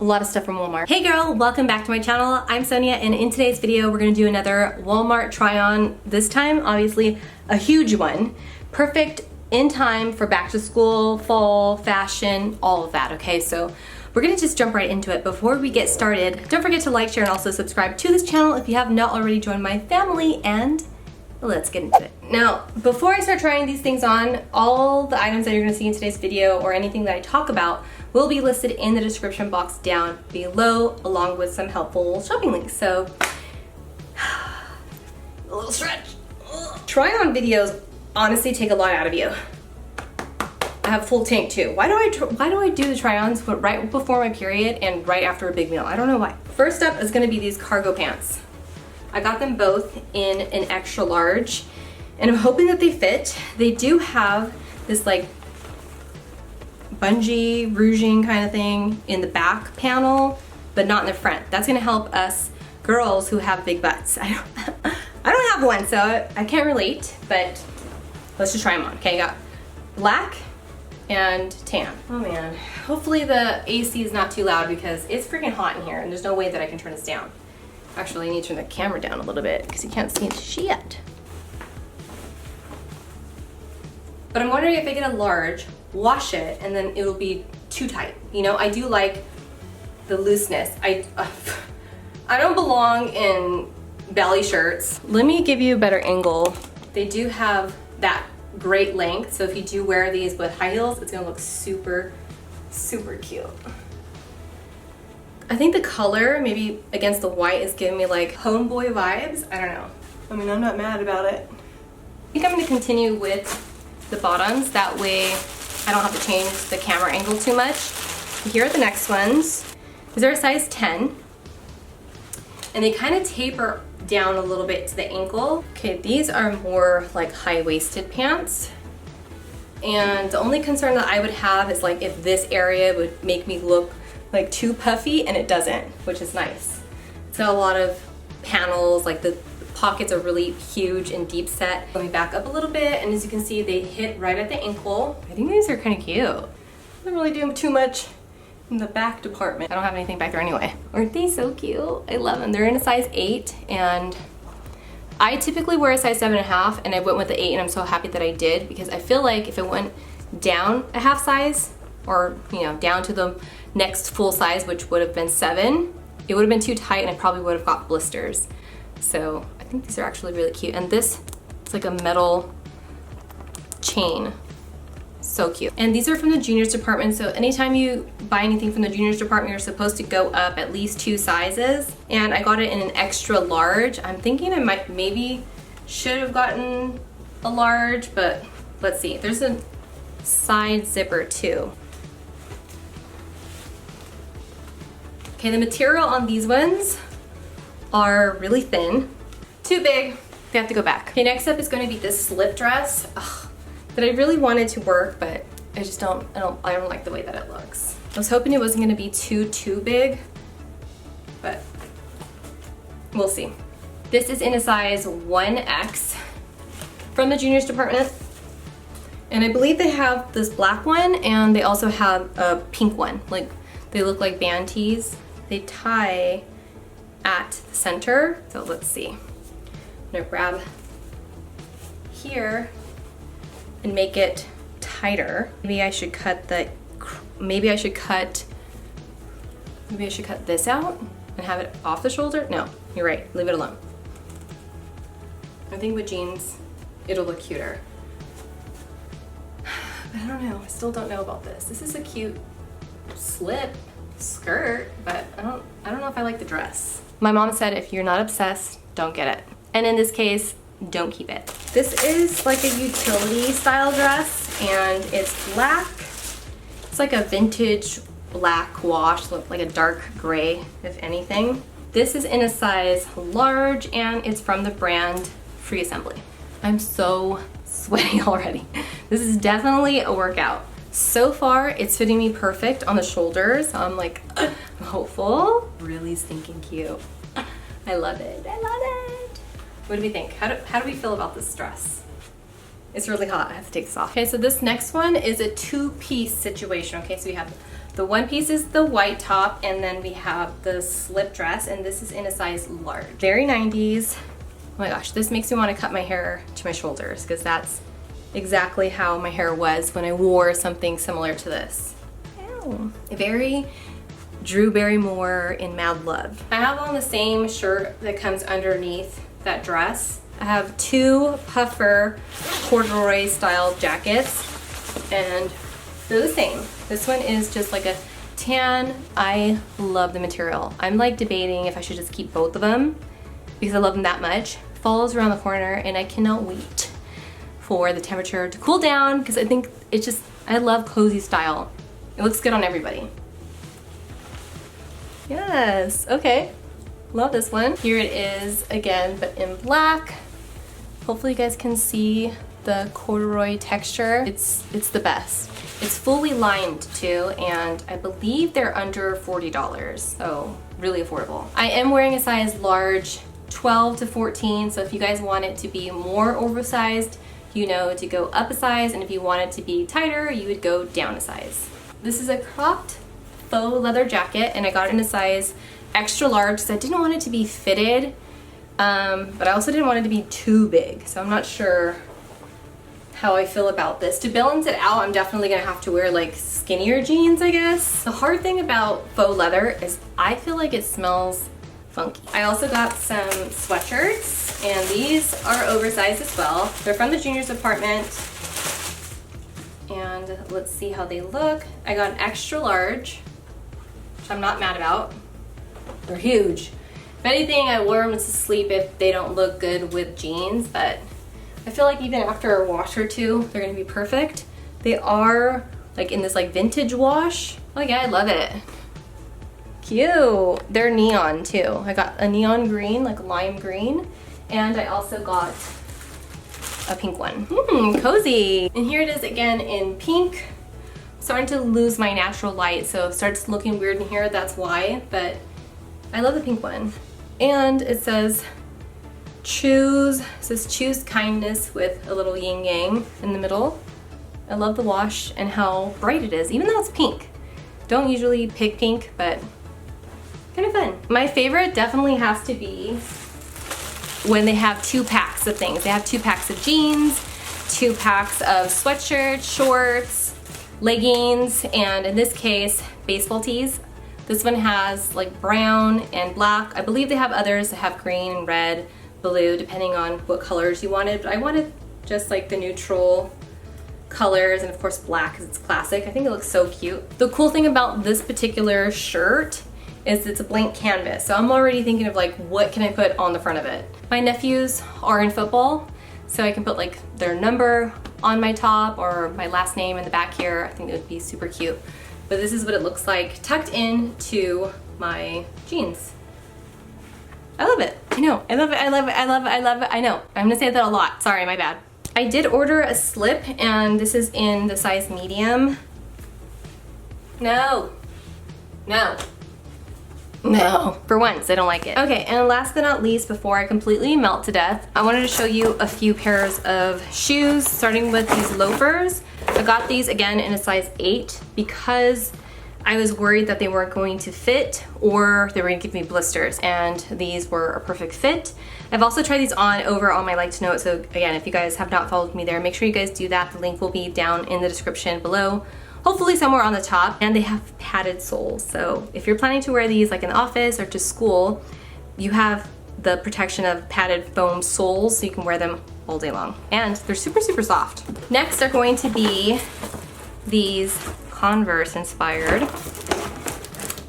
a lot of stuff from Walmart. Hey girl, welcome back to my channel. I'm Sonia, and in today's video we're gonna do another Walmart try on. This time, obviously, a huge one. Perfect in time for back to school, fall, fashion, all of that, okay? So we're gonna just jump right into it. Before we get started, don't forget to like, share, and also subscribe to this channel if you have not already joined my family, and let's get into it. Now, before I start trying these things on, all the items that you're gonna see in today's video or anything that I talk about will be listed in the description box down below, along with some helpful shopping links. So, a little stretch. Try on videos honestly take a lot out of you. I have full tank too. Why do I do the try-ons right before my period and right after a big meal? I don't know why. First up is gonna be these cargo pants. I got them both in an extra large, and I'm hoping that they fit. They do have this like bungee rouging kind of thing in the back panel, but not in the front. That's gonna help us girls who have big butts. I don't have one, so I can't relate, but let's just try them on. Okay, I got black and tan. Oh man, hopefully the AC is not too loud because it's freaking hot in here and there's no way that I can turn this down. Actually, I need to turn the camera down a little bit because you can't see shit. But I'm wondering if I get a large, wash it, and then it'll be too tight. You know, I do like the looseness. I don't belong in belly shirts. Let me give you a better angle. They do have that great length, so if you do wear these with high heels, it's gonna look super, super cute. I think the color, maybe against the white, is giving me like homeboy vibes. I don't know. I mean, I'm not mad about it. I think I'm gonna continue with the bottoms. That way I don't have to change the camera angle too much. Here are the next ones. These are a size 10. And they kind of taper down a little bit to the ankle. Okay, these are more like high-waisted pants. And the only concern that I would have is like if this area would make me look like too puffy, and it doesn't, which is nice. So a lot of panels, like the pockets are really huge and deep set. Let me back up a little bit, and as you can see, they hit right at the ankle. I think these are kind of cute. I'm not really doing too much in the back department. I don't have anything back there anyway. Aren't they so cute? I love them. They're in a size 8, and I typically wear a size 7.5, and I went with the 8, and I'm so happy that I did, because I feel like if it went down a half size, or you know, down to the next full size, which would have been 7, it would have been too tight and I probably would have got blisters. So I think these are actually really cute. And this is like a metal chain. So cute. And these are from the juniors department, so anytime you buy anything from the juniors department, you're supposed to go up at least 2 sizes. And I got it in an extra large. I'm thinking I maybe should have gotten a large, but let's see. There's a side zipper too. Okay, the material on these ones are really thin. Too big, they have to go back. Okay, next up is gonna be this slip dress that I really wanted to work, but I just don't like the way that it looks. I was hoping it wasn't gonna be too big, but we'll see. This is in a size 1X from the juniors department. And I believe they have this black one, and they also have a pink one. Like, they look like band tees. They tie at the center, so let's see. I'm gonna grab here and make it tighter. Maybe I should cut this out and have it off the shoulder. No, you're right, leave it alone. I think with jeans, it'll look cuter. But I don't know, I still don't know about this. This is a cute slip skirt, but I don't know if I like the dress. My mom said if you're not obsessed, don't get it. And in this case, don't keep it. This is like a utility style dress, and it's black. It's like a vintage black wash, like a dark gray, if anything. This is in a size large, and it's from the brand Free Assembly. I'm so sweaty already. This is definitely a workout. So far, it's fitting me perfect on the shoulders. So I'm like, I'm hopeful. Really stinking cute. I love it. I love it. What do we think? How do we feel about this dress? It's really hot. I have to take this off. Okay, so this next one is a two-piece situation. Okay, so we have the one piece is the white top, and then we have the slip dress, and this is in a size large. Very 90s. Oh my gosh, this makes me want to cut my hair to my shoulders because that's exactly how my hair was when I wore something similar to this. Ow. Very Drew Barrymore in Mad Love. I have on the same shirt that comes underneath that dress. I have two puffer corduroy style jackets, and they're the same. This one is just like a tan. I love the material. I'm like debating if I should just keep both of them because I love them that much. Fall's around the corner and I cannot wait for the temperature to cool down because I think it's just, I love cozy style. It looks good on everybody. Yes, okay. Love this one. Here it is again, but in black. Hopefully you guys can see the corduroy texture. It's the best. It's fully lined too, and I believe they're under $40, so really affordable. I am wearing a size large, 12 to 14, so if you guys want it to be more oversized, you know to go up a size, and if you want it to be tighter, you would go down a size. This is a cropped faux leather jacket, and I got it in a size extra large because I didn't want it to be fitted, but I also didn't want it to be too big, so I'm not sure how I feel about this. To balance it out, I'm definitely gonna have to wear like skinnier jeans, I guess. The hard thing about faux leather is I feel like it smells funky. I also got some sweatshirts, and these are oversized as well. They're from the juniors department, and let's see how they look. I got an extra large, which I'm not mad about. They're huge. If anything, I wear them to sleep if they don't look good with jeans, but I feel like even after a wash or two, they're gonna be perfect. They are like in this like vintage wash. Oh yeah, I love it. Cute. They're neon too. I got a neon green, like lime green, and I also got a pink one. Cozy. And here it is again in pink. Starting to lose my natural light, so it starts looking weird in here, that's why, but I love the pink one. And it says choose kindness with a little yin yang in the middle. I love the wash and how bright it is, even though it's pink. Don't usually pick pink, but kind of fun. My favorite definitely has to be when they have two packs of things. They have two packs of jeans, two packs of sweatshirts, shorts, leggings, and in this case, baseball tees. This one has like brown and black. I believe they have others that have green and red, blue, depending on what colors you wanted. But I wanted just like the neutral colors, and of course black because it's classic. I think it looks so cute. The cool thing about this particular shirt is it's a blank canvas. So I'm already thinking of like, what can I put on the front of it? My nephews are in football, so I can put like their number on my top or my last name in the back here. I think it would be super cute. But this is what it looks like tucked into my jeans. I love it. I know. I love it. I love it. I love it. I love it. I know. I'm gonna say that a lot. Sorry, my bad. I did order a slip, and this is in the size medium. No. No. No. For once, I don't like it. Okay, and last but not least, before I completely melt to death, I wanted to show you a few pairs of shoes, starting with these loafers. I got these again in a size 8 because I was worried that they weren't going to fit or they were gonna give me blisters, and these were a perfect fit. I've also tried these on over on my Like to Know It, so again, if you guys have not followed me there, make sure you guys do that. The link will be down in the description below, hopefully somewhere on the top, and they have padded soles. So if you're planning to wear these like in the office or to school, you have the protection of padded foam soles so you can wear them all day long. And they're super, super soft. Next are going to be these Converse inspired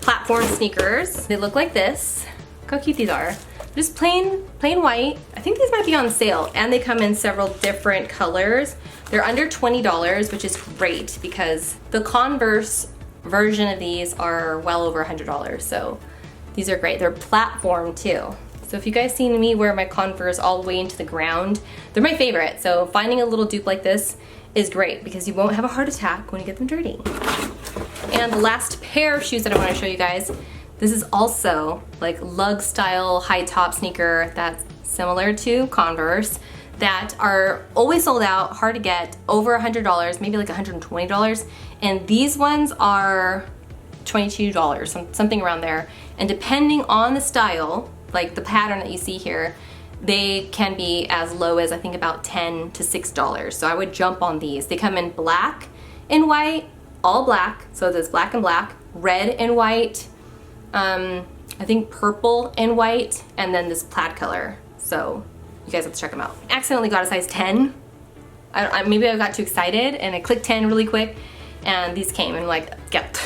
platform sneakers. They look like this. Look how cute these are. Just plain white. I think these might be on sale, and they come in several different colors. They're under $20, which is great because the Converse version of these are well over $100, so these are great. They're platform too. So if you guys seen me wear my Converse all the way into the ground, they're my favorite. So finding a little dupe like this is great because you won't have a heart attack when you get them dirty. And the last pair of shoes that I want to show you guys, this is also like lug style high top sneaker that's similar to Converse. that are always sold out, hard to get, over $100, maybe like $120. And these ones are $22, something around there. And depending on the style, like the pattern that you see here, they can be as low as I think about $10 to $6. So I would jump on these. They come in black and white, all black. So there's black and black, red and white, I think purple and white, and then this plaid color. So you guys have to check them out. I accidentally got a size 10. Maybe I got too excited and I clicked 10 really quick, and these came and like, yep,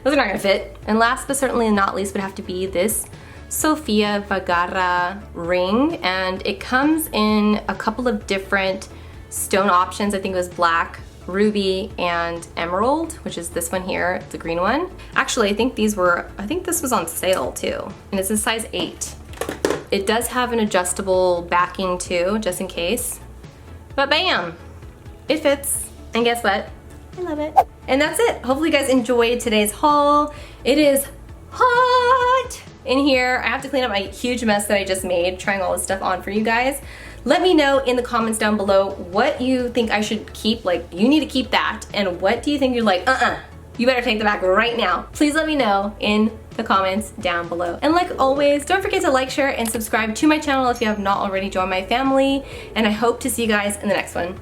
those are not gonna fit. And last but certainly not least would have to be this Sofia Vergara ring, and it comes in a couple of different stone options. I think it was black, ruby, and emerald, which is this one here, the green one. Actually, I think this was on sale too, and it's a size 8. It does have an adjustable backing too, just in case. But bam, it fits. And guess what? I love it. And that's it. Hopefully you guys enjoyed today's haul. It is hot in here. I have to clean up my huge mess that I just made trying all this stuff on for you guys. Let me know in the comments down below what you think I should keep, like you need to keep that, and what do you think you're like, you better take that back right now. Please let me know in the comments down below. And like always, don't forget to like, share, and subscribe to my channel if you have not already joined my family, and I hope to see you guys in the next one.